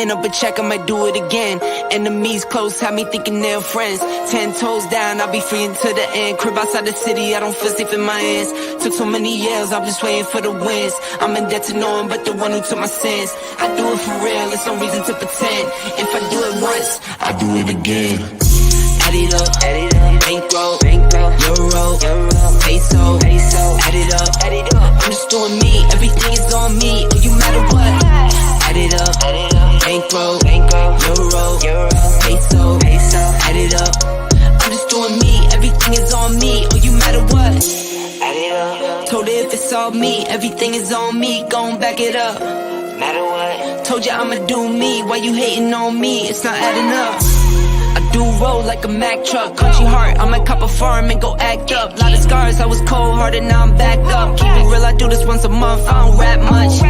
win up a check, I might do it again. Enemies close, have me thinking they're friends. 10 toes down, I'll be free until the end. Crib outside the city, I don't feel safe in my hands. Took so many years, I'm just waiting for the wins. I'm in debt to no one but the one who took my sins. I do it for real, there's no reason to pretend. If I do it once, I do it again. Add it up, bankroll, euro, peso, add it up, I'm just doing me, everything is on me, oh you matter what. Add it up, bankroll, euro, peso, add it up, I'm just doing me, everything is on me, oh you matter what. Add it up, told her if it's all me, everything is on me, gon' back it up. Matter what, told you I'ma do me, why you hating on me, it's not adding up. I do roll like a Mack truck, country heart, I might cop a farm and go act up. Lot of scars, I was cold-hearted, now I'm backed up. Keep it real, I do this once a month, I don't rap much.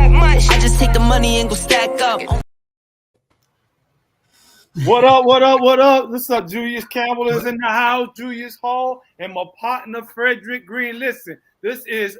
I just take the money and go stack up. What up, what up, what up? This is Julius Campbell is in the house, Julius Hall, and my partner Frederick Green. Listen, this is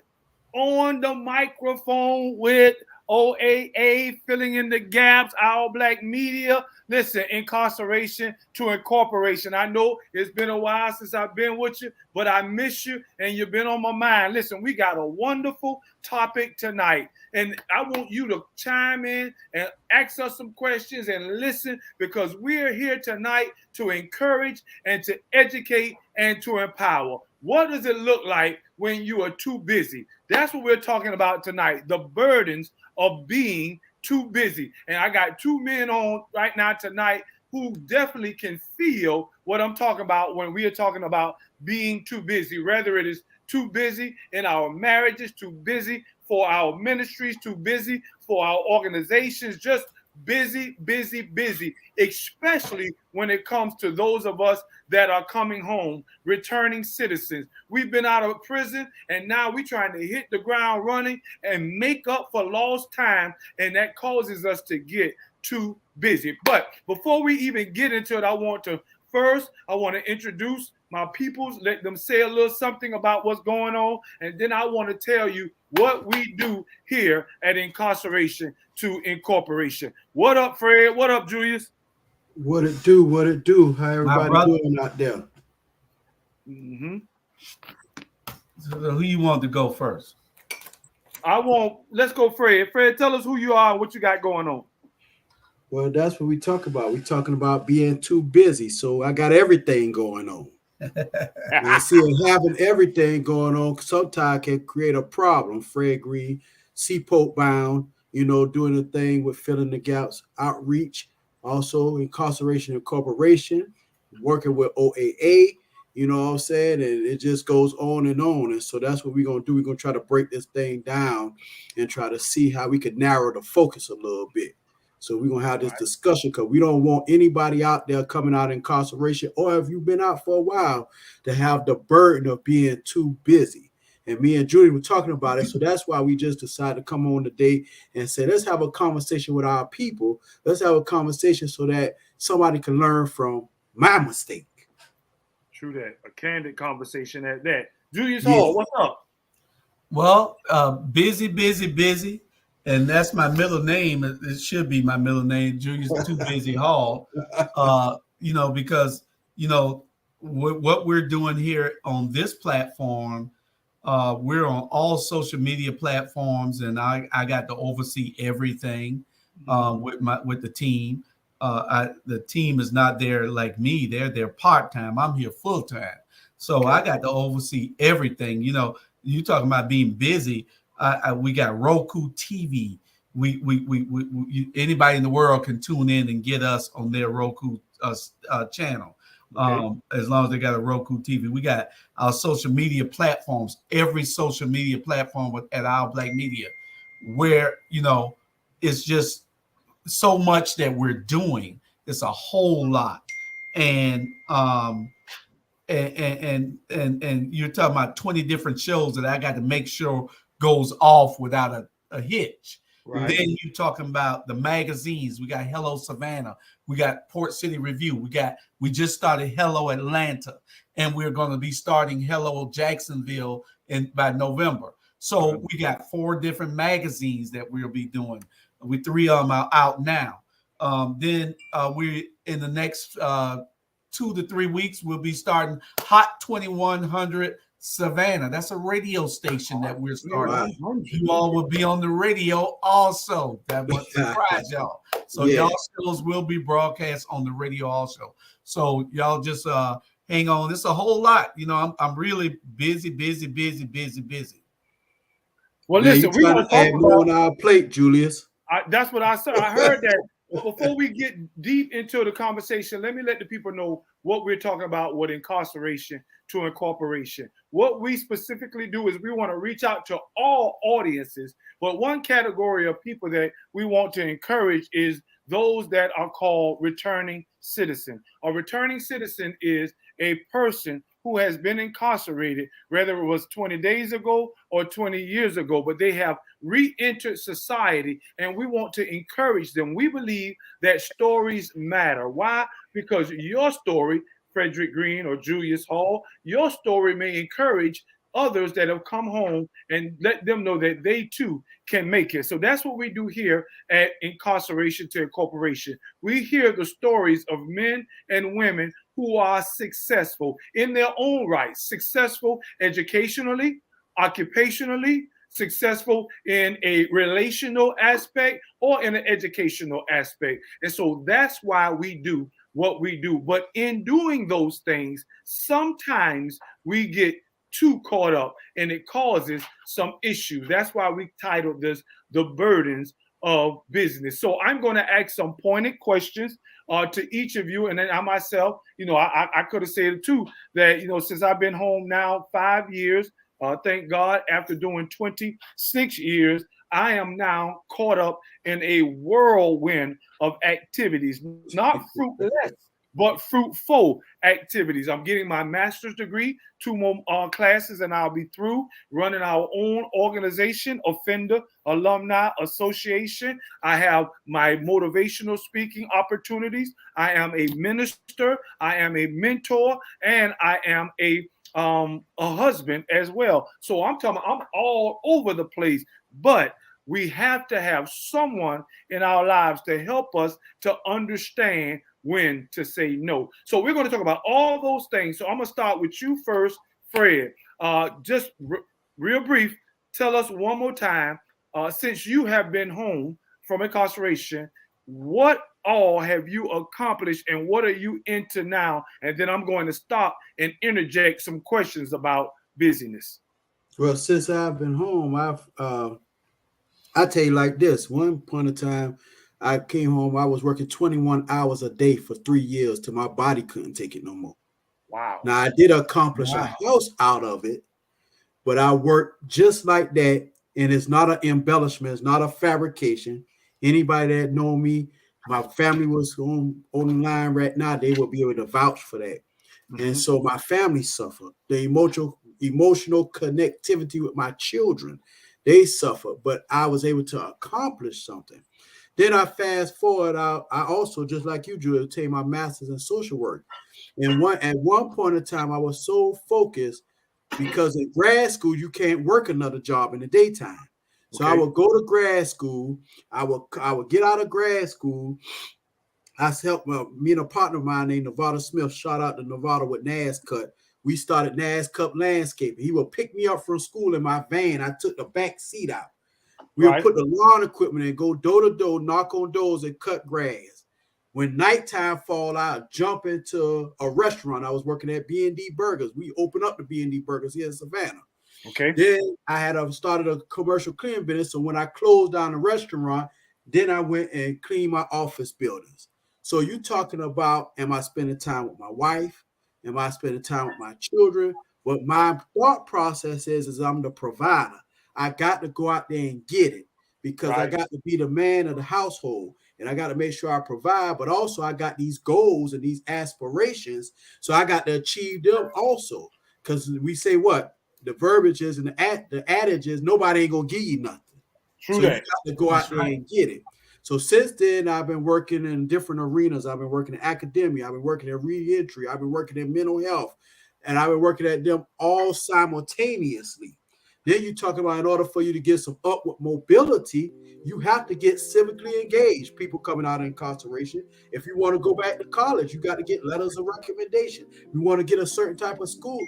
On the Microphone with OAA, filling in the gaps, Our Black Media. Listen, Incarceration to Incorporation. I know it's been a while since I've been with you, but I miss you and you've been on my mind. Listen, we got a wonderful topic tonight, and I want you to chime in and ask us some questions and listen, because we're here tonight to encourage and to educate and to empower. What does it look like when you are too busy? That's what we're talking about tonight, the burdens of being too busy. And I got two men on right now tonight who definitely can feel what I'm talking about when we are talking about being too busy, whether it is too busy in our marriages, too busy for our ministries, too busy for our organizations, just busy, busy, busy, especially when it comes to those of us that are coming home, returning citizens. We've been out of prison and now we're trying to hit the ground running and make up for lost time, and that causes us to get too busy. But before we even get into it, I want to introduce my peoples, let them say a little something about what's going on, and then I want to tell you what we do here at Incarceration to Incorporation. What up, Fred? What up, Julius? What it do? What it do? How everybody doing out there? Mm-hmm. So who you want to go first? Let's go, Fred. Fred, tell us who you are and what you got going on. Well, that's what we talk about. We're talking about being too busy. So I got everything going on. And see, having everything going on sometimes can create a problem. Fred Green, Seaport bound, doing a thing with filling the gaps, outreach, also Incarceration Incorporation, working with OAA, you know what I'm saying? And it just goes on. And so that's what we're going to do. We're going to try to break this thing down and try to see how we could narrow the focus a little bit. So we're going to have this discussion, because we don't want anybody out there coming out of incarceration, or if you've been out for a while, to have the burden of being too busy. And me and Judy were talking about it. So that's why we just decided to come on today and say, let's have a conversation with our people. Let's have a conversation so that somebody can learn from my mistake. True that. A candid conversation at that. Julius Hall, what's up? Well, busy. And that's my middle name. It should be my middle name, Julius Too Busy Hall. Because what we're doing here on this platform, we're on all social media platforms, and I got to oversee everything with the team. The team is not there like me; they're part-time. I'm here full-time, so I got to oversee everything. You talking about being busy. We got Roku TV. We anybody in the world can tune in and get us on their Roku channel. As long as they got a Roku TV. We got our social media platforms, every social media platform at Our Black Media, where it's just so much that we're doing. It's a whole lot, and you're talking about 20 different shows that I got to make sure goes off without a hitch. Right. Then you're talking about the magazines. We got Hello Savannah. We got Port City Review. We just started Hello Atlanta, and we're going to be starting Hello Jacksonville by November. So we got 4 different magazines that we'll be doing. 3 of them are out now. Then we in the next 2 to 3 weeks we'll be starting Hot 2100 Savannah. That's a radio station that we're starting. Wow. You all will be on the radio also. That was surprise y'all. So y'all shows will be broadcast on the radio also. So y'all just hang on. It's a whole lot. You know, I'm really busy. Well, Man, listen, you trying to add more on our plate, Julius. That's what I said. I heard that. But before we get deep into the conversation, let me let the people know what we're talking about with incarceration to incorporation. What we specifically do is we want to reach out to all audiences, but one category of people that we want to encourage is those that are called returning citizen. A returning citizen is a person who has been incarcerated, whether it was 20 days ago or 20 years ago, but they have re-entered society, and we want to encourage them. We believe that stories matter. Why? Because your story, Frederick Green or Julius Hall, your story may encourage others that have come home and let them know that they too can make it. So that's what we do here at Incarceration to Incorporation. We hear the stories of men and women who are successful in their own right, successful educationally, occupationally, successful in a relational aspect or in an educational aspect. And so that's why we do what we do. But in doing those things, sometimes we get too caught up and it causes some issues. That's why we titled this The Burdens of Business. So I'm going to ask some pointed questions to each of you. And then I myself, you know, I could have said it too, that, you know, since I've been home now 5 years, thank God, after doing 26 years, I am now caught up in a whirlwind of activities, not fruitless, but fruitful activities. I'm getting my master's degree, 2 more classes, and I'll be through running our own organization, Offender Alumni Association. I have my motivational speaking opportunities. I am a minister. I am a mentor, and I am a husband as well. So I'm all over the place, but we have to have someone in our lives to help us to understand when to say no. So we're going to talk about all those things. So I'm going to start with you first, Fred. Just real brief, tell us one more time, since you have been home from incarceration, what all have you accomplished and what are you into now? And then I'm going to stop and interject some questions about busyness. Well, since I've been home, I tell you like this. One point of time, I came home, I was working 21 hours a day for 3 years till my body couldn't take it no more. Wow. Now, I did accomplish a house out of it, but I worked just like that, and it's not an embellishment. It's not a fabrication. Anybody that know me, my family was on the line right now, they will be able to vouch for that. Mm-hmm. And so my family suffered. The emotional connectivity with my children, they suffered, but I was able to accomplish something. Then I fast forward. I also, just like you, Drew, obtained my master's in social work. And at one point in time, I was so focused because in grad school, you can't work another job in the daytime. So I would go to grad school. I would get out of grad school. I helped me and a partner of mine named Nevada Smith. Shout out to Nevada with NASCUT. We started NASCUT Landscaping. He would pick me up from school in my van. I took the back seat out. We would put the lawn equipment in, go door to door, knock on doors, and cut grass. When nighttime fall out, jump into a restaurant. I was working at B&D Burgers. We opened up the B&D Burgers here in Savannah. Okay. Then I had started a commercial cleaning business. So when I closed down the restaurant, then I went and cleaned my office buildings. So you talking about, am I spending time with my wife? Am I spending time with my children? What my thought process is I'm the provider. I got to go out there and get it because I got to be the man of the household and I got to make sure I provide, but also I got these goals and these aspirations. So I got to achieve them also because we say what? The verbiage is and the adage is nobody ain't going to give you nothing. True so that. You got to go out there and get it. So since then, I've been working in different arenas. I've been working in academia. I've been working in reentry. I've been working in mental health. And I've been working at them all simultaneously. Then you talk about in order for you to get some upward mobility, you have to get civically engaged. People coming out of incarceration. If you want to go back to college, you got to get letters of recommendation. You want to get a certain type of school,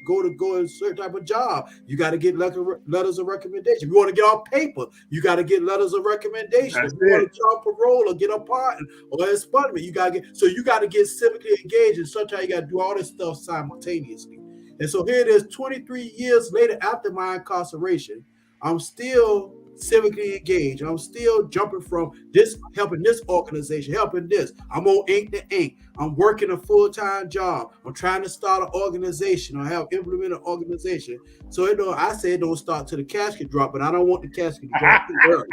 go to a certain type of job, you got to get letters of recommendation. If you want to get off paper, you got to get letters of recommendation. That's if you want it. to get off parole or get a pardon or expungement, you got to get. So you got to get civically engaged, and sometimes you got to do all this stuff simultaneously. And so here it is, 23 years later after my incarceration, I'm still civically engaged. I'm still jumping from this, helping this organization, helping this. I'm on ink to ink. I'm working a full-time job. I'm trying to start an organization. I have implemented an organization. So I say it don't start till the casket drop, but I don't want the casket to drop too early.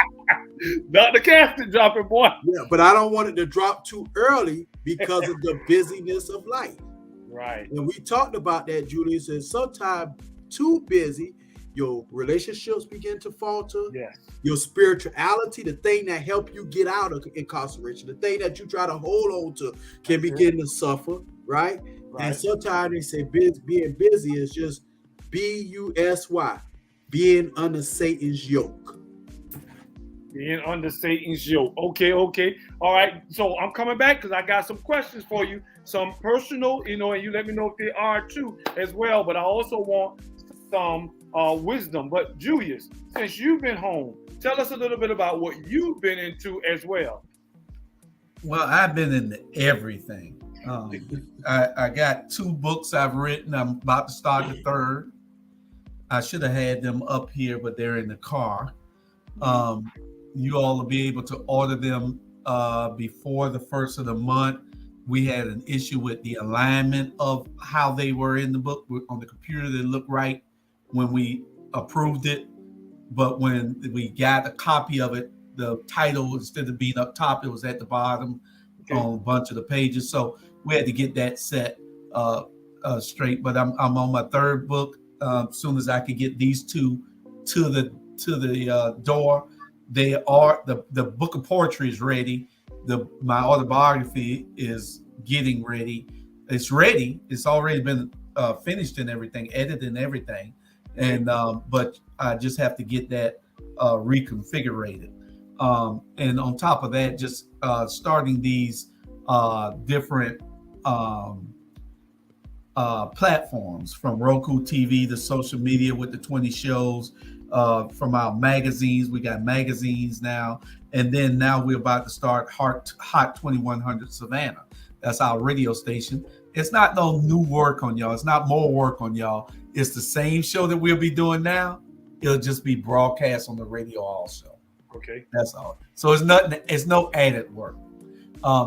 Not the casket dropping, boy. Yeah, but I don't want it to drop too early because of the busyness of life. Right. And we talked about that, Julius, and sometimes too busy, your relationships begin to falter. Yes. Your spirituality, the thing that help you get out of incarceration, the thing that you try to hold on to can begin to suffer, right? And sometimes they say being busy is just busy, being under Satan's yoke. Being under Satan's yoke. Okay. All right. So I'm coming back because I got some questions for you. Some personal, and you let me know if they are too as well. But I also want some wisdom. But Julius, since you've been home, tell us a little bit about what you've been into as well. Well, I've been into everything. I got 2 books I've written. I'm about to start the 3rd. I should have had them up here, but they're in the car. You all will be able to order them before the 1st of the month. We had an issue with the alignment of how they were in the book. On the computer, they looked right when we approved it. But when we got a copy of it, the title, instead of being up top, it was at the bottom on a bunch of the pages. So we had to get that set straight. But I'm on my 3rd book. As soon as I could get these 2 to the door, they are the book of poetry is ready. My autobiography is getting ready. It's ready. It's already been finished and everything, edited and everything. And but I just have to get that reconfigured. And on top of that, just starting these different platforms, from Roku TV to social media with the 20 shows. From our magazines, we got magazines now, and then now we're about to start Hot 2100 Savannah. That's our radio station. It's not no new work on y'all. It's not more work on y'all. It's the same show that we'll be doing now. It'll just be broadcast on the radio also. Okay, that's all. So it's nothing. It's no added work.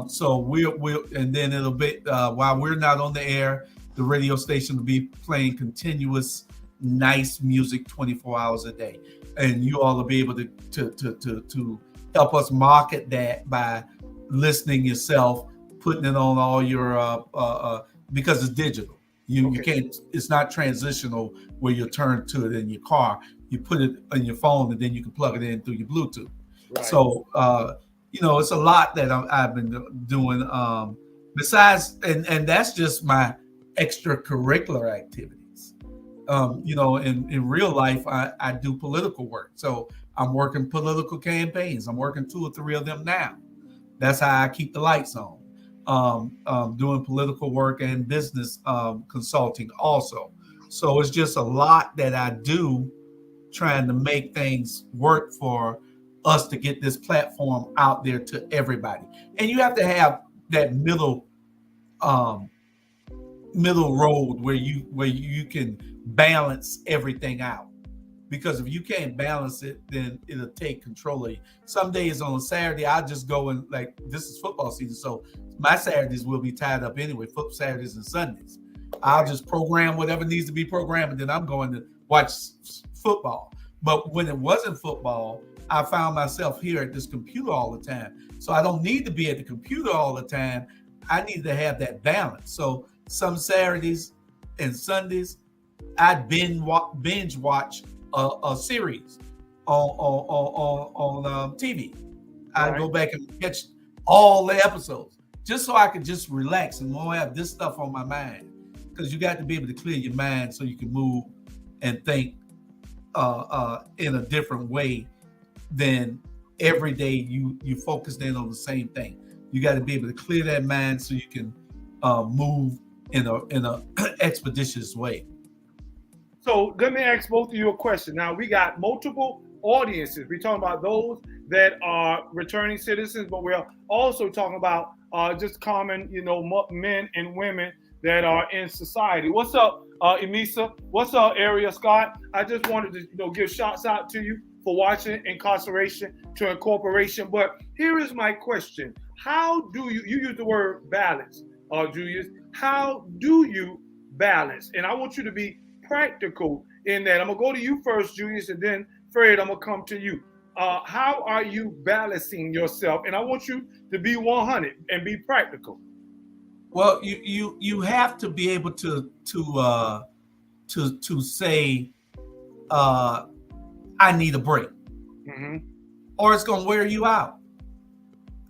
So we'll and then it'll be while we're not on the air, the radio station will be playing continuous nice music 24 hours a day, and you all will be able to help us market that by listening yourself, putting it on all your because it's digital. You can't. It's not transitional where you turn to it in your car. You put it on your phone, and then you can plug it in through your Bluetooth. Right. So it's a lot that I've been doing. Besides, and that's just my extracurricular activities. In real life, I do political work. So I'm working political campaigns. I'm working 2 or 3 of them now. That's how I keep the lights on. Doing political work and business consulting also. So it's just a lot that I do, trying to make things work for us to get this platform out there to everybody. And you have to have that middle road where you can balance everything out, because if you can't balance it, then it'll take control of you. Some days on a Saturday, I'll just go and, like, this is football season, so my Saturdays will be tied up anyway, Saturdays and Sundays. I'll just program whatever needs to be programmed, and then I'm going to watch football. But when it wasn't football, I found myself here at this computer all the time. So I don't need to be at the computer all the time. I need to have that balance. So some Saturdays and Sundays, I'd binge watch a series on TV. I'd go back and catch all the episodes just so I could just relax and won't have this stuff on my mind. Because you got to be able to clear your mind so you can move and think in a different way than every day you focused in on the same thing. You got to be able to clear that mind so you can move in a expeditious way. So let me ask both of you a question. Now we got multiple audiences. We're talking about those that are returning citizens, but we're also talking about just common, men and women that are in society. What's up, Emisa? What's up, Area Scott? I just wanted to, give shouts out to you for watching Incarceration to Incorporation. But here is my question: how do you use the word balance, Julius? How do you balance? And I want you to be practical in that. I'm gonna go to you first, Julius, and then Fred, I'm gonna come to you. How are you balancing yourself? And I want you to be 100 and be practical. Well, you have to be able to say I need a break, or it's gonna wear you out.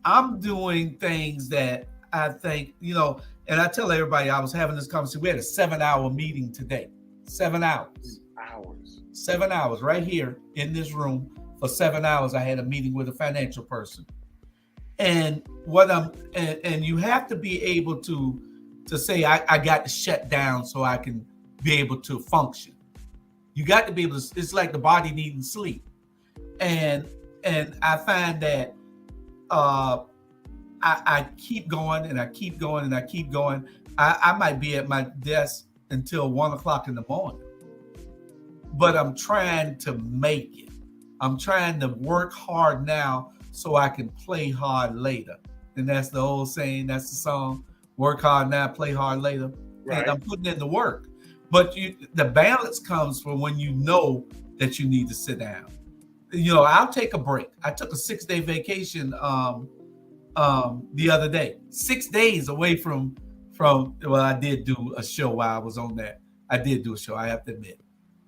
I'm doing things that I think, and I tell everybody I was having this conversation. We had a 7-hour meeting today. 7 hours. 7 hours right here in this room. For 7 hours, I had a meeting with a financial person. And and you have to be able to say I got to shut down so I can be able to function. You got to be able to. It's like the body needing sleep. And I find that I keep going and I keep going and I keep going. I might be at my desk until 1 o'clock in the morning, but I'm trying to make it. I'm trying to work hard now so I can play hard later. And that's the old saying, that's the song, work hard now, play hard later. Right. And I'm putting in the work. But the balance comes from when you know that you need to sit down. I'll take a break. I took a 6-day vacation the other day. 6 days away from well, I did do a show while I was on that. I did do a show, I have to admit.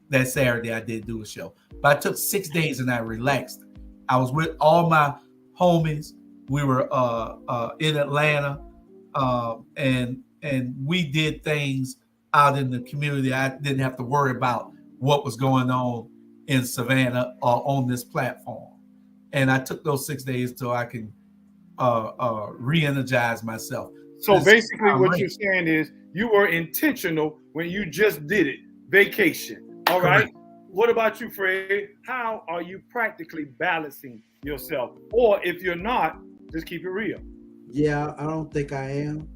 That Saturday I did do a show. But I took 6 days and I relaxed. I was with all my homies. We were in Atlanta, and we did things out in the community. I didn't have to worry about what was going on in Savannah or on this platform. And I took those 6 days so I can re-energize myself. So basically what you're saying is you were intentional when you just did it, vacation. All right. Correct. What about you, Fred? How are you practically balancing yourself? Or if you're not, just keep it real. Yeah, I don't think I am.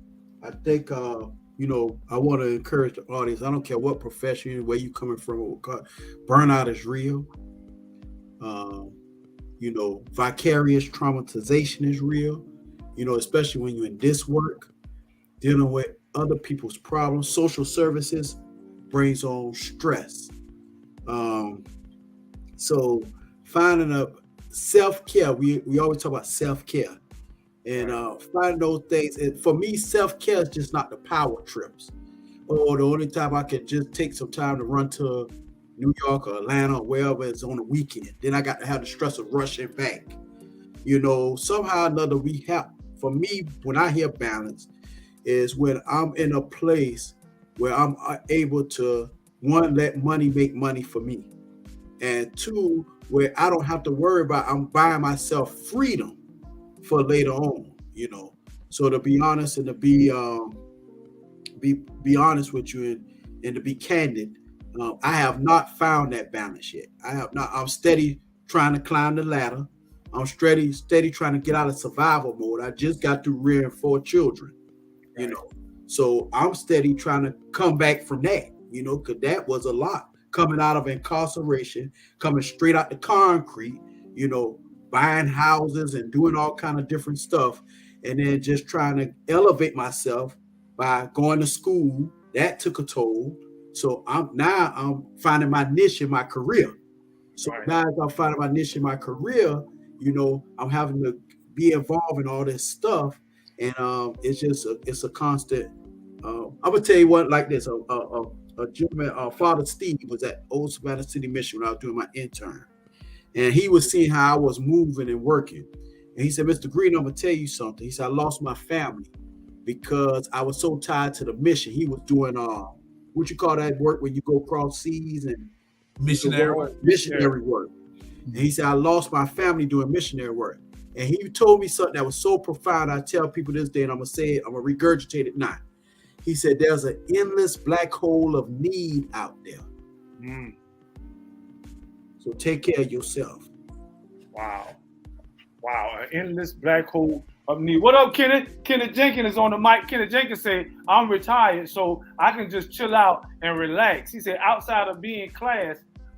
I think, I want to encourage the audience. I don't care what profession, where you coming from. Burnout is real. Vicarious traumatization is real. Especially when you're in this work, dealing with other people's problems. Social services brings on stress. So finding a self-care, we always talk about self-care, and finding those things. And for me, self-care is just not the power trips. Or the only time I can just take some time to run to New York or Atlanta or wherever it's on the weekend. Then I got to have the stress of rushing back. Somehow or another we have. For me, when I hear balance, is when I'm in a place where I'm able to, one, let money make money for me, and two, where I don't have to worry about, I'm buying myself freedom for later on, So to be honest and to be honest with you and to be candid, I have not found that balance yet. I have not. I'm steady trying to climb the ladder. I'm steady trying to get out of survival mode. I just got through rearing 4 children, So I'm steady trying to come back from that, because that was a lot. Coming out of incarceration, coming straight out the concrete, buying houses and doing all kind of different stuff. And then just trying to elevate myself by going to school. That took a toll. So I'm finding my niche in my career. So now as I'm finding my niche in my career, I'm having to be involved in all this stuff. And it's a constant. I'm gonna tell you what, like this. A gentleman, Father Steve, was at Old Savannah City Mission when I was doing my intern, and he was seeing how I was moving and working. And he said, "Mr. Green, I'm gonna tell you something." He said, "I lost my family because I was so tied to the mission." He was doing what you call that work when you go across seas and Missionary work. Missionary work. And he said, I lost my family doing missionary work. And he told me something that was so profound. I tell people this day, and I'm going to say it, I'm going to regurgitate it now. He said, there's an endless black hole of need out there. Mm. So take care of yourself. Wow. Wow. An endless black hole of need. What up, Kenneth? Kenneth Jenkins is on the mic. Kenneth Jenkins said, I'm retired, so I can just chill out and relax. He said, outside of being class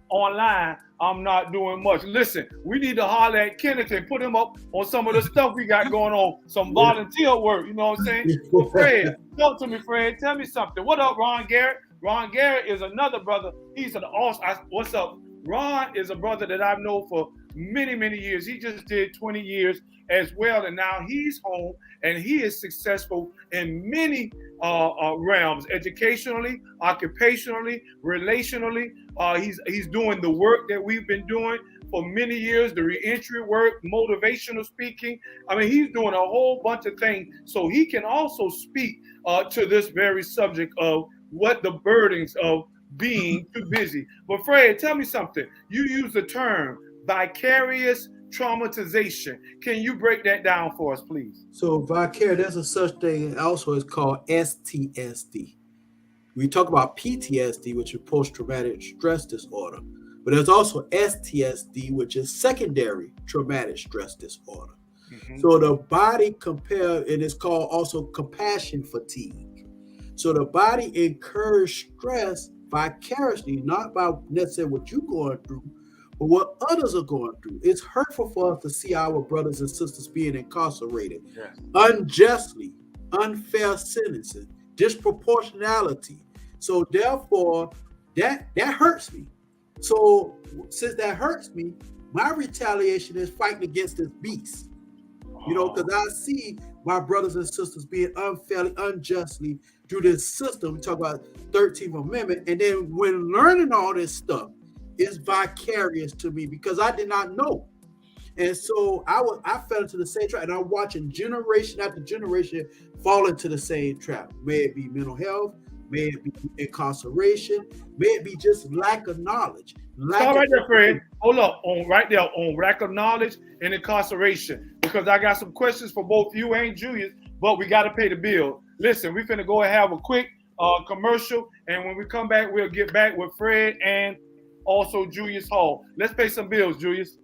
online, I'm not doing much. Listen, we need to holler at Kenneth and put him up on some of the stuff we got going on, some volunteer work, you know what I'm saying? Well, Fred, talk to me, Fred. Tell me something. What up, Ron Garrett? Ron Garrett is another brother. He's an awesome. What's up? Ron is a brother that I've known for many, many years. He just did 20 years as well, and now he's home, and he is successful in many realms, educationally, occupationally, relationally. He's doing the work that we've been doing for many years, the reentry work, motivational speaking. I mean, he's doing a whole bunch of things, so he can also speak to this very subject of what the burdens of being too busy. But Fred, tell me something. You use the term vicarious traumatization. Can you break that down for us, please? So vicarious, there's a such thing also is called STSD. We talk about PTSD, which is post-traumatic stress disorder, but there's also STSD, which is secondary traumatic stress disorder. Mm-hmm. So the body and it's called also compassion fatigue. So the body incurs stress vicariously, not by necessarily what you're going through, but what others are going through. It's hurtful for us to see our brothers and sisters being incarcerated unjustly, unfair sentences, disproportionality. So therefore, that hurts me. So since that hurts me, my retaliation is fighting against this beast. You know, because I see my brothers and sisters being unfairly, unjustly through this system. We talk about 13th Amendment. And then when learning all this stuff, it's vicarious to me because I did not know. And so I fell into the same trap, and I'm watching generation after generation fall into the same trap. May it be mental health, may it be incarceration, may it be just lack of knowledge. Stop right there, Fred. Hold up, on lack of knowledge and incarceration, because I got some questions for both you and Julius, but we got to pay the bill. Listen, we're going to go and have a quick commercial, and when we come back, we'll get back with Fred and also Julius Hall. Let's pay some bills, Julius.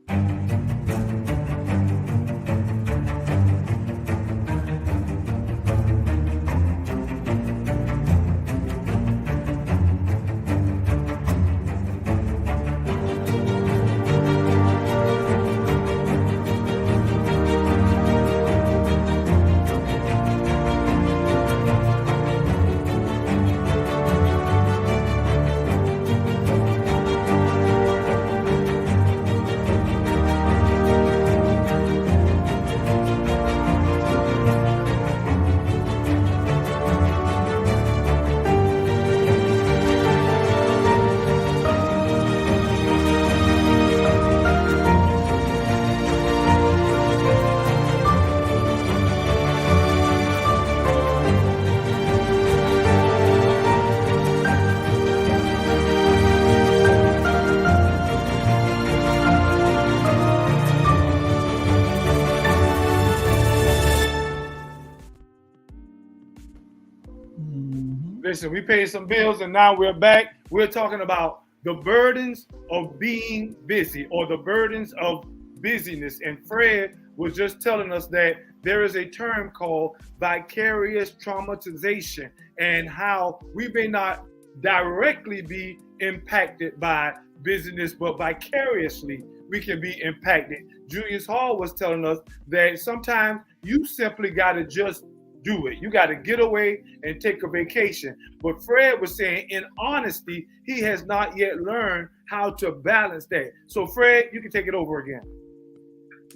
Listen, we paid some bills and now we're back. We're talking about the burdens of being busy, or the burdens of busyness. And Fred was just telling us that there is a term called vicarious traumatization, and how we may not directly be impacted by busyness, but vicariously we can be impacted. Julius Hall was telling us that sometimes you simply got to just do it. You got to get away and take a vacation. But Fred was saying, in honesty, he has not yet learned how to balance that. So Fred, you can take it over again.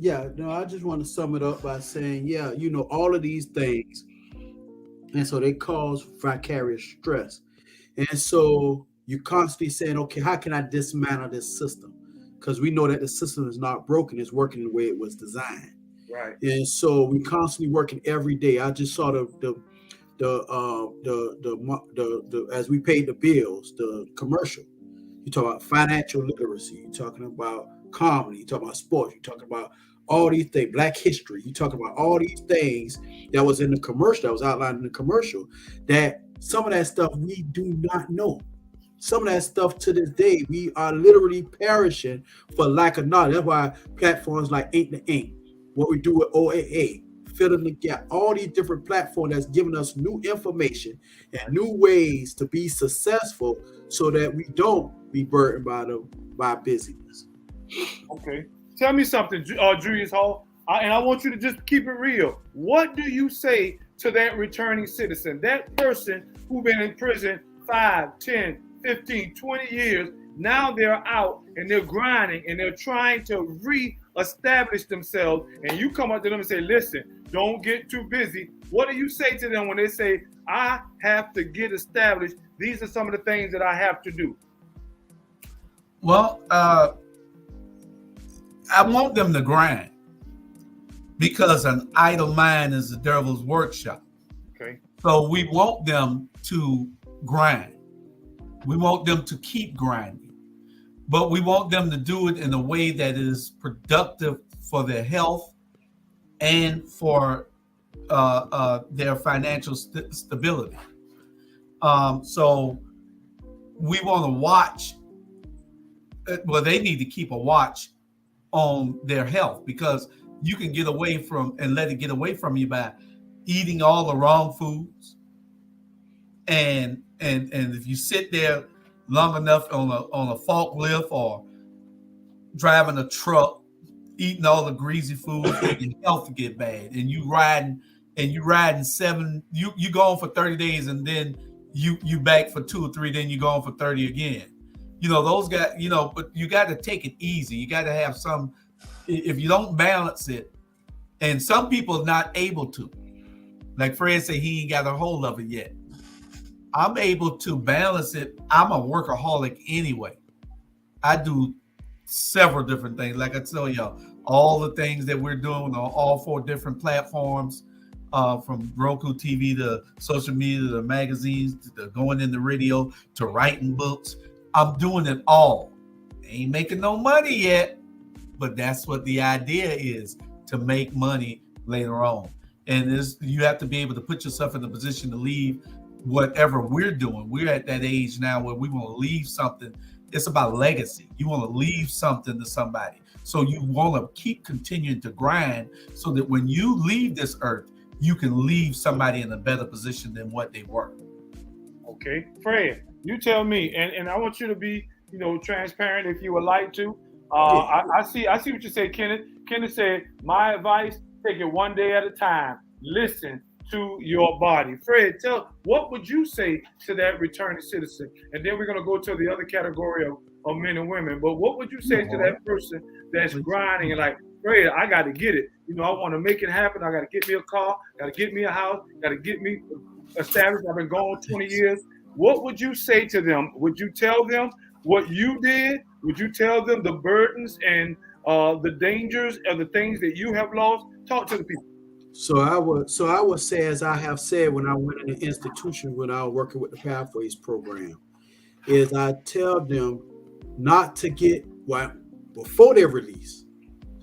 Yeah, no, I just want to sum it up by saying, all of these things, and so they cause vicarious stress. And so you're constantly saying, okay, how can I dismantle this system? Because we know that the system is not broken, it's working the way it was designed. Right. And so we constantly working every day. I just saw the as we paid the bills, the commercial. You talk about financial literacy. You're talking about comedy. You're talking about sports. You're talking about all these things, Black history. You're talking about all these things that was in the commercial, that was outlined in the commercial, that some of that stuff we do not know. Some of that stuff to this day, we are literally perishing for lack of knowledge. That's why platforms like Ain't the Ink, what we do with OAA, filling the gap, all these different platforms that's giving us new information and new ways to be successful so that we don't be burdened by busyness. Okay. Tell me something, Julius Hall, and I want you to just keep it real. What do you say to that returning citizen, that person who's been in prison 5, 10, 15, 20 years? Now they're out and they're grinding and they're trying to re-establish themselves. And you come up to them and say, listen, don't get too busy. What do you say to them when they say, I have to get established? These are some of the things that I have to do. Well, I want them to grind, because an idle mind is the devil's workshop. Okay. So we want them to grind. We want them to keep grinding, but we want them to do it in a way that is productive for their health and for their financial stability. So we want to watch. Well, they need to keep a watch on their health, because you can get away from and let it get away from you by eating all the wrong foods. And if you sit there long enough on a forklift or driving a truck, eating all the greasy food, your health get bad. And you riding 7, you gone for 30 days, and then you back for 2 or 3, then you gone for 30 again. Those guys, but you got to take it easy. You got to have some, if you don't balance it, and some people are not able to. Like Fred said, he ain't got a hold of it yet. I'm able to balance it. I'm a workaholic anyway. I do several different things. Like I tell y'all, all the things that we're doing on all 4 different platforms, from Roku TV to social media to magazines to going in the radio to writing books. I'm doing it all. Ain't making no money yet, but that's what the idea is, to make money later on. And you have to be able to put yourself in a position to leave whatever we're doing. We're at that age now where we want to leave something. It's about legacy. You want to leave something to somebody. So you want to keep continuing to grind so that when you leave this earth, you can leave somebody in a better position than what they were. Okay. Fred, you tell me, and I want you to be, transparent if you would like to. I see what you said, Kenneth. Kenneth said, my advice, take it one day at a time. Listen to your body. Fred, what would you say to that returning citizen? And then we're going to go to the other category of men and women. But what would you say to that person that's grinding and like, Fred, I got to get it. I want to make it happen. I got to get me a car, got to get me a house, got to get me established. I've been gone 20 years. What would you say to them? Would you tell them what you did? Would you tell them the burdens and the dangers of the things that you have lost? Talk to the people. So I would say, as I have said when I went in the institution when I was working with the Pathways program, is I tell them not to get before their release.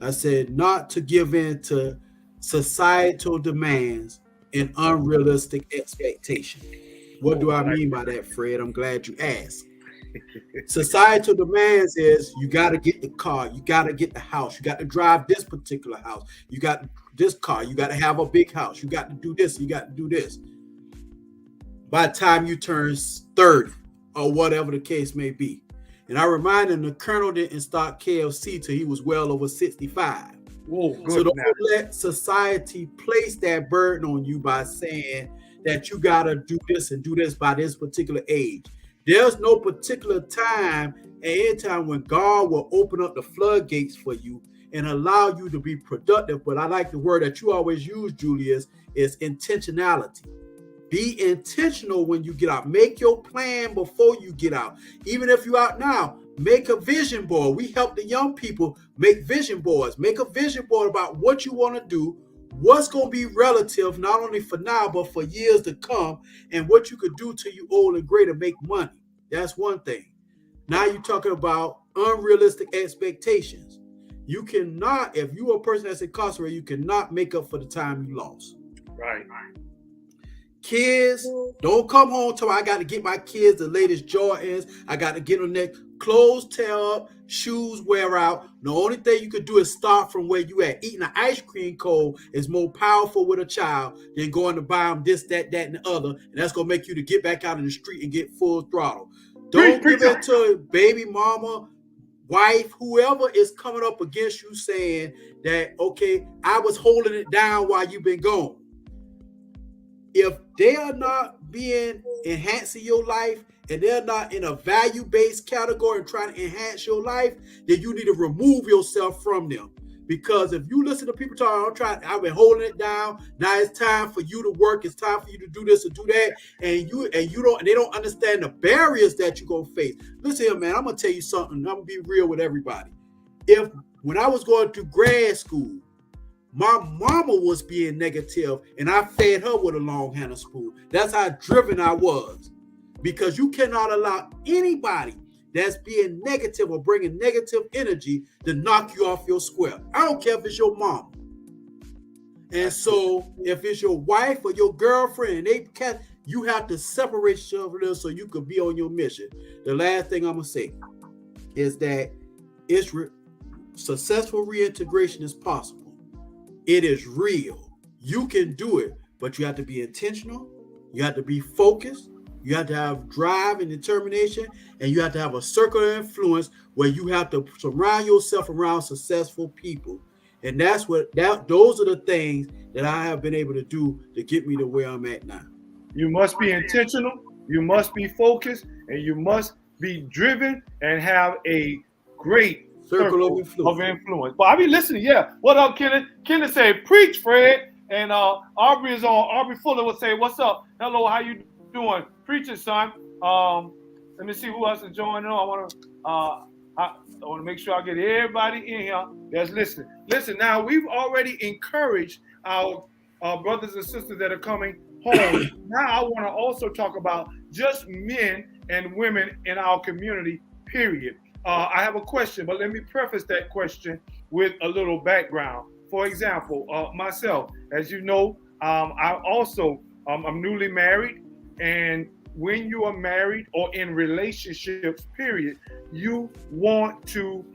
I said not to give in to societal demands and unrealistic expectations. What do I mean by that, Fred? I'm glad you asked. Societal demands is you got to get the car, you got to get the house, you got to drive this particular house, you got this car, you got to have a big house, you got to do this, you got to do this. By the time you turn 30 or whatever the case may be. And I remind him the colonel didn't start KFC till he was well over 65. Whoa, so don't let society place that burden on you by saying that you got to do this and do this by this particular age. There's no particular time at any time when God will open up the floodgates for you and allow you to be productive. But I like the word that you always use, Julius, is intentionality. Be intentional when you get out. Make your plan before you get out. Even if you're out now, make a vision board. We help the young people make vision boards. Make a vision board about what you want to do, what's going to be relative, not only for now, but for years to come, and what you could do till you old and great and make money. That's one thing. Now you're talking about unrealistic expectations. You cannot, if you are a person that's incarcerated, you cannot make up for the time you lost. Right. Kids, don't come home till I got to get my kids the latest Jordans. I got to get them their clothes tear up, shoes wear out. The only thing you could do is start from where you at. Eating an ice cream cone is more powerful with a child than going to buy them this, that, and the other. And that's going to make you to get back out in the street and get full throttle. Don't give it to baby mama, wife, whoever is coming up against you saying that, okay, I was holding it down while you've been gone. If they are not being enhancing your life and they're not in a value-based category and trying to enhance your life, then you need to remove yourself from them. Because if you listen to people talking, I've been holding it down. Now it's time for you to work. It's time for you to do this or do that. And they don't understand the barriers that you're gonna face. Listen here, man. I'm gonna tell you something. I'm gonna be real with everybody. When I was going through grad school, my mama was being negative and I fed her with a long handle spoon. That's how driven I was. Because you cannot allow anybody that's being negative or bringing negative energy to knock you off your square. I don't care if it's your mom. And so if it's your wife or your girlfriend, you have to separate yourself from them so you can be on your mission. The last thing I'm going to say is that successful reintegration is possible. It is real. You can do it, but you have to be intentional. You have to be focused. You have to have drive and determination, and you have to have a circle of influence where you have to surround yourself around successful people. And those are the things that I have been able to do to get me to where I'm at now. You must be intentional. You must be focused, and you must be driven and have a great circle of influence. But I be listening. Yeah. What up, Kenneth? Kenneth say, "Preach, Fred." And Aubrey is on. Aubrey Fuller will say, "What's up? Hello, how you doing? Preaching, son." Let me see who else is joining. I want to make sure I get everybody in here that's listening. Listen, now we've already encouraged our brothers and sisters that are coming home. Now I want to also talk about just men and women in our community, period. I have a question, but let me preface that question with a little background. For example, myself, as you know, I'm newly married, and when you are married or in relationships, period, you want to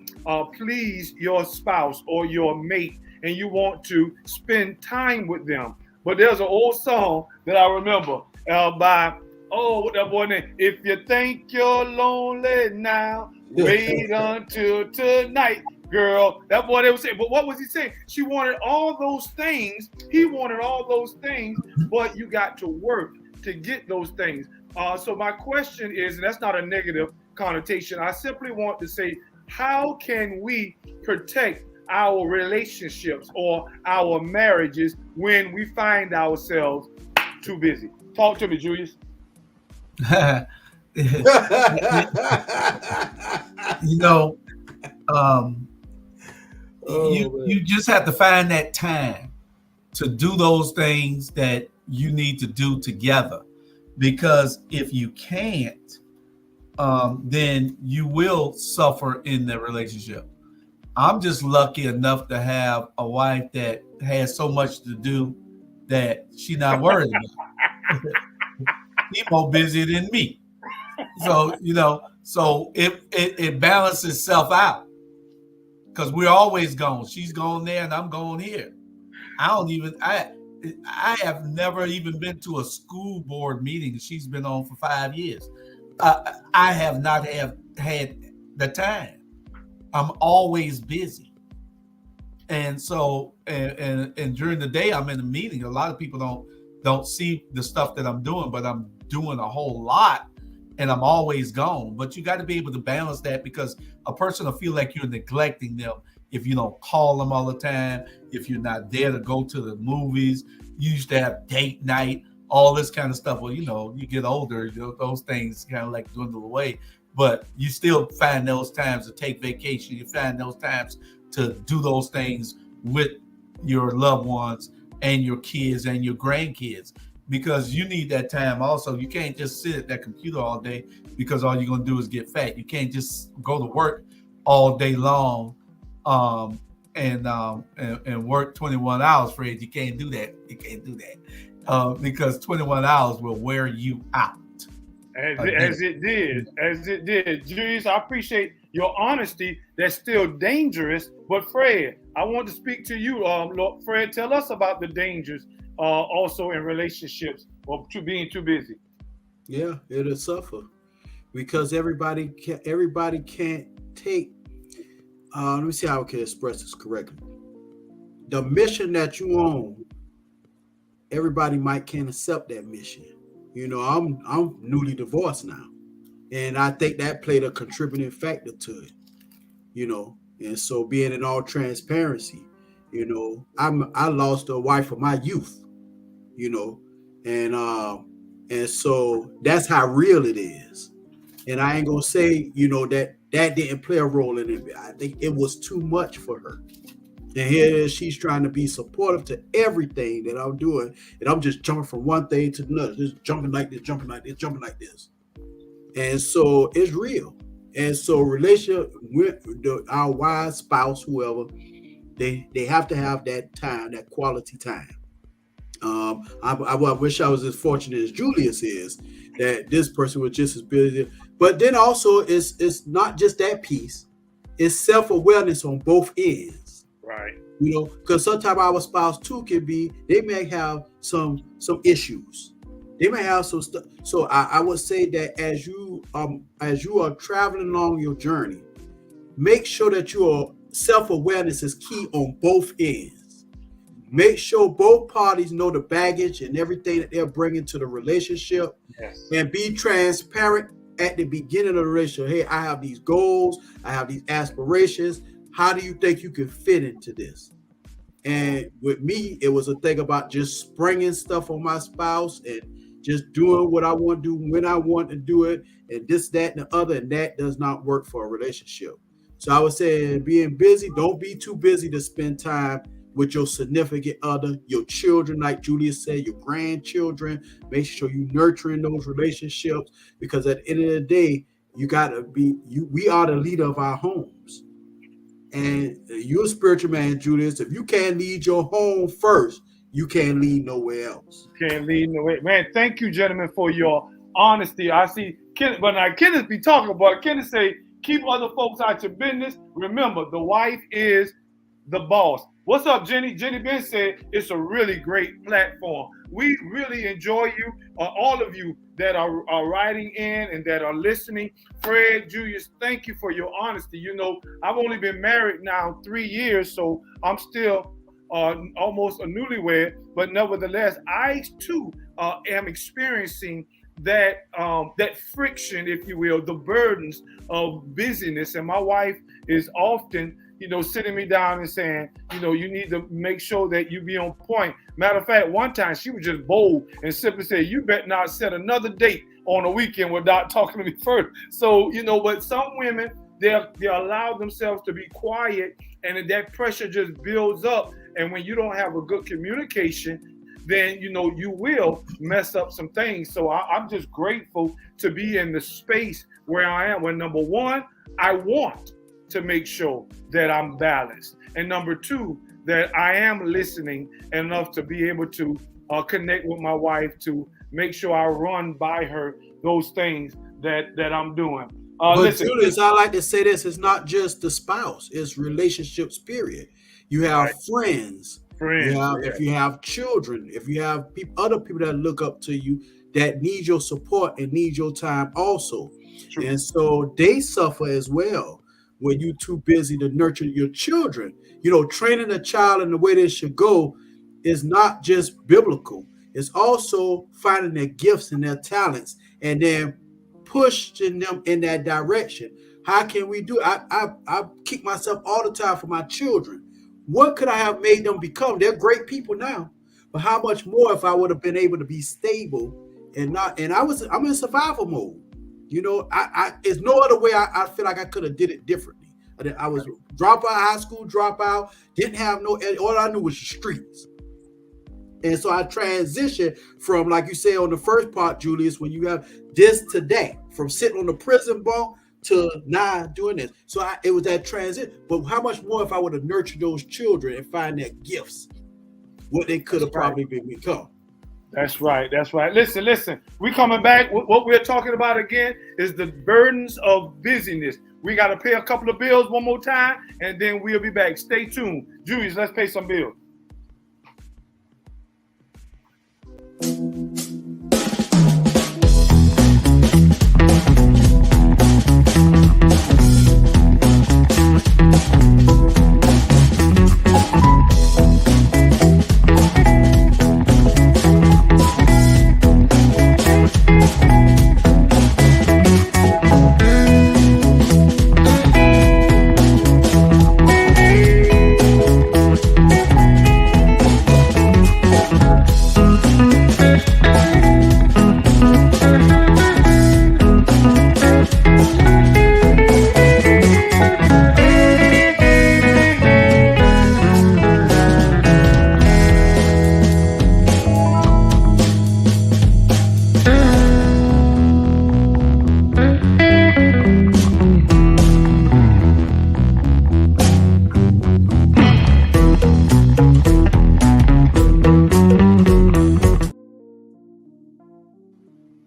please your spouse or your mate, and you want to spend time with them. But there's an old song that I remember by, what that boy name? If you think you're lonely now, wait until tonight, girl. That boy they was saying. But what was he saying? She wanted all those things. He wanted all those things, but you got to work to get those things. So my question is, and that's not a negative connotation, I simply want to say, how can we protect our relationships or our marriages when we find ourselves too busy? Talk to me, Julius. You just have to find that time to do those things that you need to do together. Because if you can't, then you will suffer in the relationship. I'm just lucky enough to have a wife that has so much to do that she's not worried about. She's more busy than me. So, so it balances itself out. Because we're always gone. She's gone there and I'm going here. I have never even been to a school board meeting. She's been on for 5 years. I have not had the time. I'm always busy. And so, and during the day I'm in a meeting. A lot of people don't see the stuff that I'm doing, but I'm doing a whole lot and I'm always gone. But you got to be able to balance that, because a person will feel like you're neglecting them if you don't call them all the time, if you're not there to go to the movies. You used to have date night, all this kind of stuff. Well, you get older, those things kind of like dwindle away, but you still find those times to take vacation. You find those times to do those things with your loved ones and your kids and your grandkids. because you need that time also. You can't just sit at that computer all day because all you're going to do is get fat. You can't just go to work all day long and work 21 hours, Fred. You can't do that. You can't do that because 21 hours will wear you out. As it did. Julius, I appreciate your honesty. That's still dangerous. But Fred, I want to speak to you. Lord, Fred, tell us about the dangers also in relationships or being too busy. Yeah, it'll suffer because everybody can't take. Let me see how I can express this correctly. The mission that you own, everybody can't accept that mission. I'm newly divorced now, and I think that played a contributing factor to it. And so being in all transparency, I lost a wife of my youth, and so that's how real it is. And I ain't gonna say, that didn't play a role in it. I think it was too much for her. And here she's trying to be supportive to everything that I'm doing. And I'm just jumping from one thing to another, just jumping like this, jumping like this, jumping like this. And so it's real. And so relationship with our wives, spouse, whoever, they have to have that time, that quality time. I wish I was as fortunate as Julius is, that this person was just as busy. But then also it's not just that piece, it's self-awareness on both ends. Right. Because sometimes our spouse too they may have some issues. They may have some stuff. So I would say that as you are traveling along your journey, make sure that your self-awareness is key on both ends. Make sure both parties know the baggage and everything that they're bringing to the relationship. Yes. And be transparent at the beginning of the relationship. Hey, I have these goals. I have these aspirations. How do you think you can fit into this? And with me, it was a thing about just springing stuff on my spouse and just doing what I want to do when I want to do it, and this, that, and the other, and that does not work for a relationship. So I would say being busy, don't be too busy to spend time with your significant other, your children, like Julius said, your grandchildren. Make sure you nurturing those relationships, because at the end of the day, we are the leader of our homes. And you're a spiritual man, Julius. If you can't lead your home first, you can't lead nowhere else. Can't lead nowhere. Man, thank you, gentlemen, for your honesty. I see Kenneth, but now Kenneth be talking about, Kenneth say, keep other folks out your business. Remember, the wife is the boss. What's up, Jenny? Jenny Ben said it's a really great platform. We really enjoy you, all of you that are writing in and that are listening. Fred, Julius, thank you for your honesty. I've only been married now 3 years, so I'm still almost a newlywed, but nevertheless, I too am experiencing that friction, if you will, the burdens of busyness. And my wife is often sitting me down and saying, you need to make sure that you be on point. Matter of fact, one time she was just bold and simply said, you better not set another date on a weekend without talking to me first. So, but some women, they allow themselves to be quiet, and that pressure just builds up. And when you don't have a good communication, then, you will mess up some things. So I'm just grateful to be in the space where I am. When number one, I want to make sure that I'm balanced. And number two, that I am listening enough to be able to connect with my wife, to make sure I run by her those things that I'm doing. But Julius, I like to say this, it's not just the spouse, it's relationships, period. You have friends. If you have children, if you have other people that look up to you that need your support and need your time also. True. And so they suffer as well when you're too busy to nurture your children. Training a child in the way they should go is not just biblical. It's also finding their gifts and their talents and then pushing them in that direction. How can we do it? I kick myself all the time for my children. What could I have made them become? They're great people now, but how much more if I would have been able to be stable and not? And I'm in survival mode. There's no other way I feel like I could have did it differently. I was high school dropout, didn't have all I knew was the streets. And so I transition from, like you say on the first part, Julius, when you have this to that, from sitting on the prison bunk to now doing this. So it was that transit. But how much more if I would have nurtured those children and find their gifts, what they could have probably become. That's right. That's right. Listen. We coming back. What we're talking about again is the burdens of busyness. We got to pay a couple of bills one more time, and then we'll be back. Stay tuned. Julius, let's pay some bills.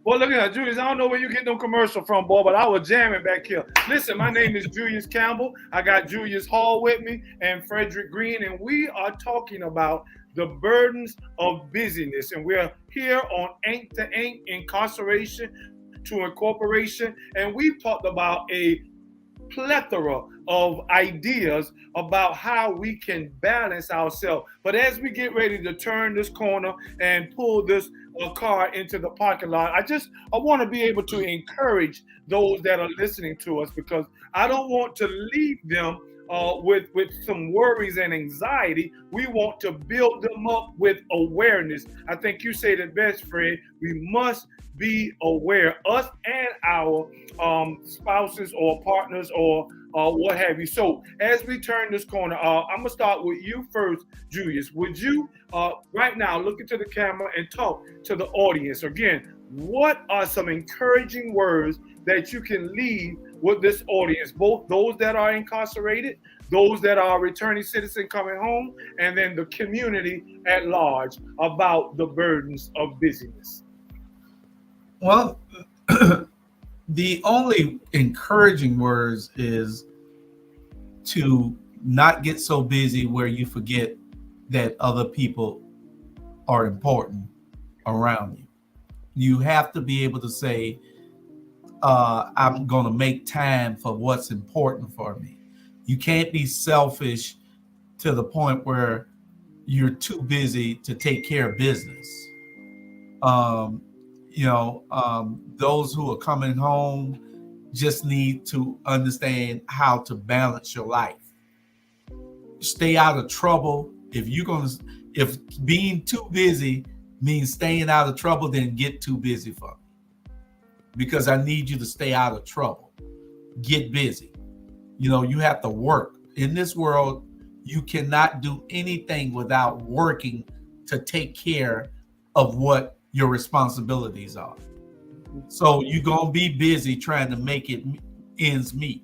Well, look at that, Julius. I don't know where you get no commercial from, boy, but I was jamming back here. Listen, my name is Julius Campbell. I got Julius Hall with me and Frederick Green, and we are talking about the burdens of busyness. And we're here on Ink to Ink, Incarceration to Incorporation, and we've talked about a plethora of ideas about how we can balance ourselves. But as we get ready to turn this corner and pull this car into the parking lot, I want to be able to encourage those that are listening to us, because I don't want to leave them with some worries and anxiety. We want to build them up with awareness. I think you said it best, Fred. We must be aware, us and our spouses or partners or what have you. So as we turn this corner, I'm gonna start with you first, Julius. Would you right now look into the camera and talk to the audience again? What are some encouraging words that you can leave with this audience, both those that are incarcerated, those that are returning citizens coming home, and then the community at large, about the burdens of busyness? Well, the only encouraging words is to not get so busy where you forget that other people are important around you. You have to be able to say, I'm going to make time for what's important for me. You can't be selfish to the point where you're too busy to take care of business. Those who are coming home just need to understand how to balance your life. Stay out of trouble. If being too busy means staying out of trouble, then get too busy for me, because I need you to stay out of trouble. Get busy. You have to work. In this world, you cannot do anything without working to take care of what your responsibilities are. So you're going to be busy trying to make it ends meet.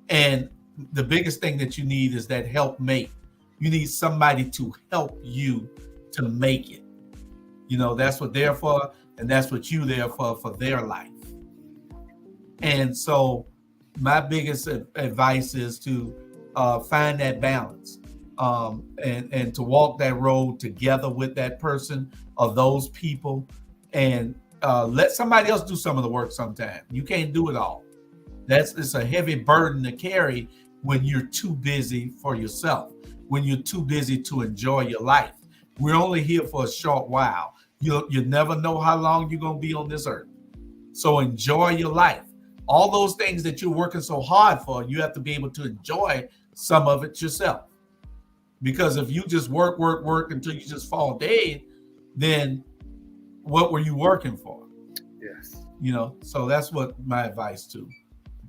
And the biggest thing that you need is that helpmate. You need somebody to help you to make it. That's what they're for, and that's what you're there for their life. And so my biggest advice is to find that balance, and to walk that road together with that person or those people, and let somebody else do some of the work sometime. You can't do it all. It's a heavy burden to carry when you're too busy for yourself, when you're too busy to enjoy your life. We're only here for a short while. You never know how long you're going to be on this earth. So enjoy your life. All those things that you're working so hard for, you have to be able to enjoy some of it yourself. Because if you just work until you just fall dead, then what were you working for? Yes. So that's what my advice to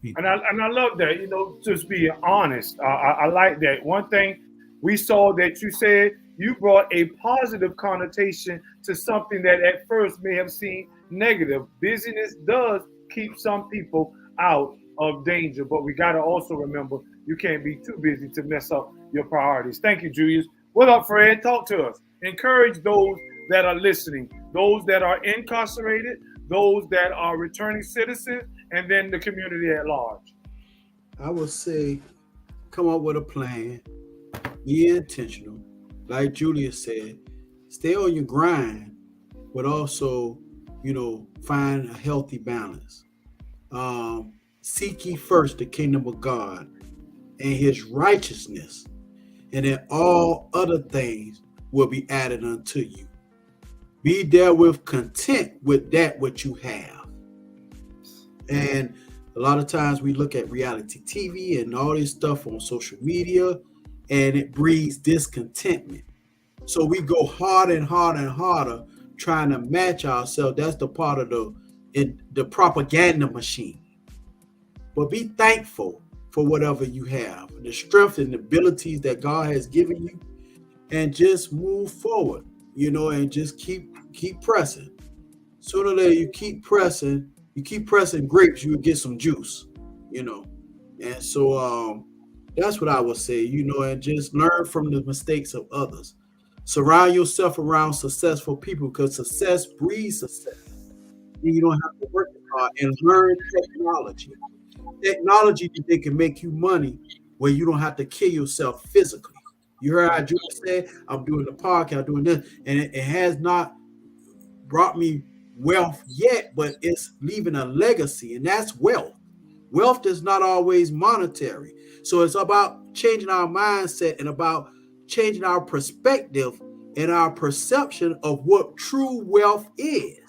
people. And I love that, just being honest. I like that. One thing we saw that you said, you brought a positive connotation to something that at first may have seemed negative. Busyness does keep some people out of danger, but we got to also remember you can't be too busy to mess up your priorities. Thank you, Julius. What up, Fred? Talk to us. Encourage those that are listening, those that are incarcerated, those that are returning citizens, and then the community at large. I would say come up with a plan, be intentional. Like Julius said, stay on your grind, but also, find a healthy balance. Seek ye first the kingdom of God and his righteousness, and then all other things will be added unto you. Be therewith content with that which you have. And a lot of times we look at reality TV and all this stuff on social media, and it breeds discontentment. So we go harder and harder and harder trying to match ourselves. That's the part of the propaganda machine. But be thankful for whatever you have, the strength and abilities that God has given you, and just move forward, and just keep pressing. Sooner or later, you keep pressing grapes, you will get some juice, And so that's what I would say, and just learn from the mistakes of others. Surround yourself around successful people, because success breeds success. And you don't have to work hard, and learn technology. Technology that can make you money where you don't have to kill yourself physically. You heard how Julie said, I'm doing the podcast, I'm doing this, and it has not brought me wealth yet, but it's leaving a legacy, and that's wealth. Wealth is not always monetary. So it's about changing our mindset and about changing our perspective and our perception of what true wealth is.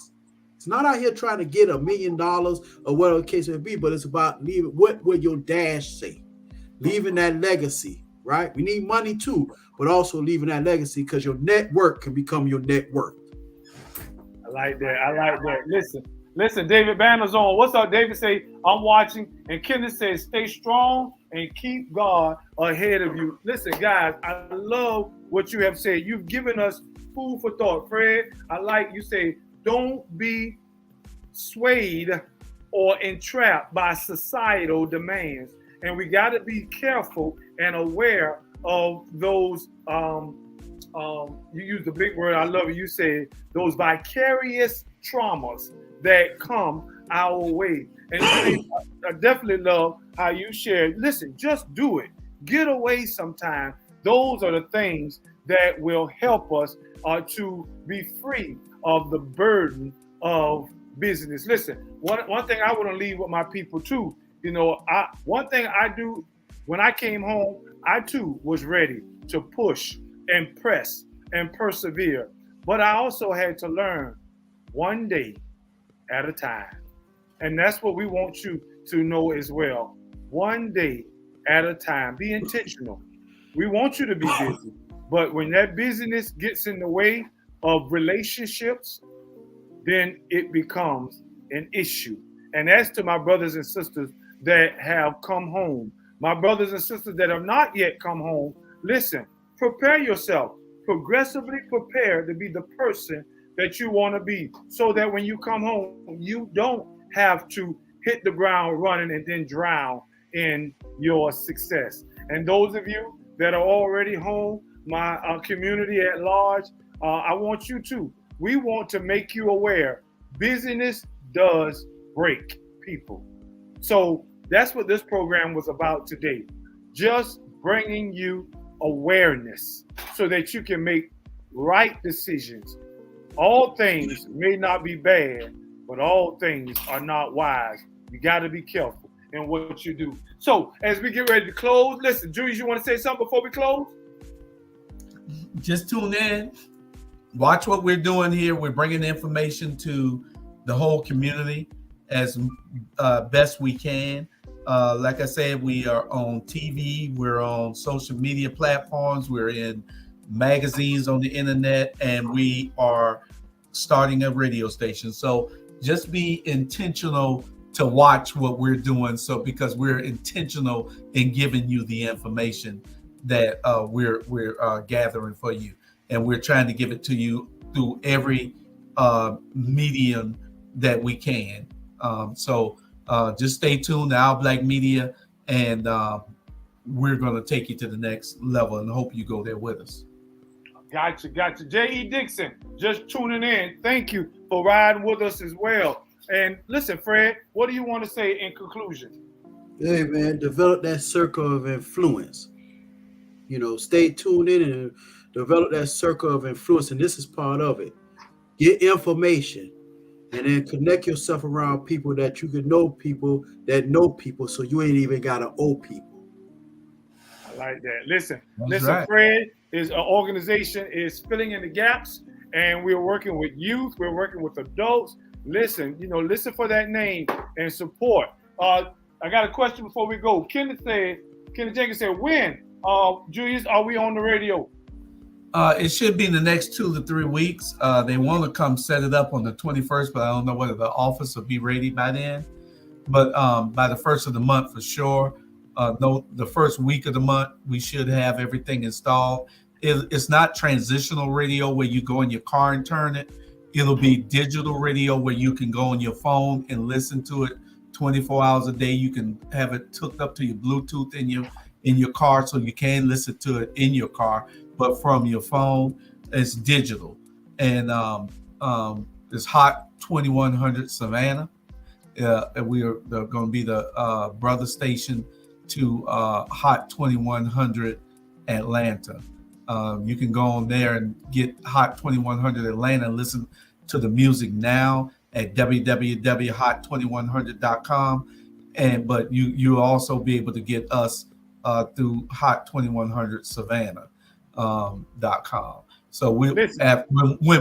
It's not out here trying to get $1 million or whatever the case may be, but it's about leaving. What will your dash say? Leaving that legacy, right? We need money too, but also leaving that legacy, because your network can become your net worth. I like that. Listen, David Banner's on. What's up, David? Say, I'm watching. And Kenneth says, stay strong and keep God ahead of you. Listen, guys, I love what you have said. You've given us food for thought. Fred, I like you say, don't be swayed or entrapped by societal demands. And we got to be careful and aware of those, you use the big word, I love it, you said, those vicarious traumas that come our way. And I definitely love how you shared, listen, just do it. Get away sometime. Those are the things that will help us to be free of the burden of business. Listen, one thing I want to leave with my people too, one thing I do when I came home, I too was ready to push and press and persevere. But I also had to learn one day at a time. And that's what we want you to know as well. One day at a time. Be intentional. We want you to be busy. But when that busyness gets in the way of relationships, then it becomes an issue. And as to my brothers and sisters that have come home, my brothers and sisters that have not yet come home, listen, prepare yourself. Progressively prepare to be the person that you want to be, so that when you come home, you don't have to hit the ground running and then drown in your success. And those of you that are already home, my community at large, I want you to. We want to make you aware. Busyness does break people. So that's what this program was about today. Just bringing you awareness so that you can make right decisions. All things may not be bad, but all things are not wise. You got to be careful in what you do. So as we get ready to close, listen, Julius, you want to say something before we close? Just tune in. Watch what we're doing here. We're bringing information to the whole community as best we can. Like I said, we are on TV. We're on social media platforms. We're in magazines on the internet, and we are starting a radio station. So just be intentional to watch what we're doing. So because we're intentional in giving you the information that we're gathering for you. and we're trying to give it to you through every medium that we can. So just stay tuned to Our Black Media, and we're going to take you to the next level, and hope you go there with us. Gotcha. J.E. Dixon, just tuning in. Thank you for riding with us as well. And listen, Fred, what do you want to say in conclusion? Hey, man, develop that circle of influence. Stay tuned in and develop that circle of influence. And this is part of it. Get information and then connect yourself around people that you can know people that know people, so you ain't even got to owe people. I like that. Listen, right. Fred, his organization is filling in the gaps, and we're working with youth. We're working with adults. Listen, listen for that name and support. I got a question before we go. Kenneth Jenkins said, when, Julius, are we on the radio? It should be in the next 2 to 3 weeks. They want to come set it up on the 21st, but I don't know whether the office will be ready by then. But by the 1st of the month for sure. The first week of the month, we should have everything installed. It's not transitional radio where you go in your car and turn it. It'll be digital radio where you can go on your phone and listen to it 24 hours a day. You can have it hooked up to your Bluetooth in your car, so you can listen to it in your car, but from your phone. It's digital. And it's Hot 2100 Savannah. And we are going to be the brother station to Hot 2100 Atlanta. You can go on there and get Hot 2100 Atlanta and listen to the music now at www.hot2100.com. But you'll also be able to get us through Hot 2100 Savannah.com. So when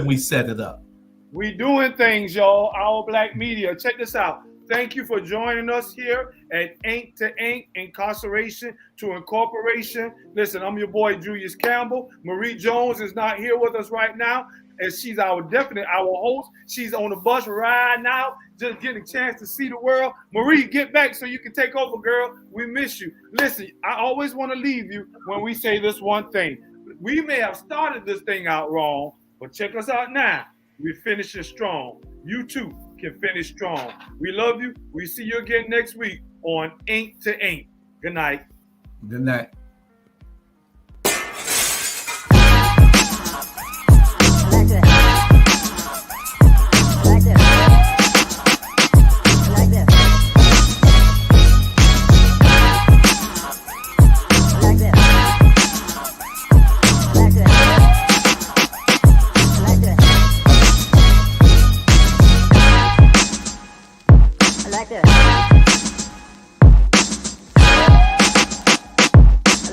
we set it up. We doing things, y'all. Our Black Media. Check this out. Thank you for joining us here at Ink to Ink, Incarceration to Incorporation. Listen, I'm your boy, Julius Campbell. Marie Jones is not here with us right now, and she's our host. She's on the bus right now, just getting a chance to see the world. Marie, get back so you can take over, girl. We miss you. Listen, I always want to leave you when we say this one thing. We may have started this thing out wrong, but check us out now. We're finishing strong. You too can finish strong. We love you. We see you again next week on Ink to Ink. Good night. Good night.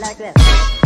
Like this.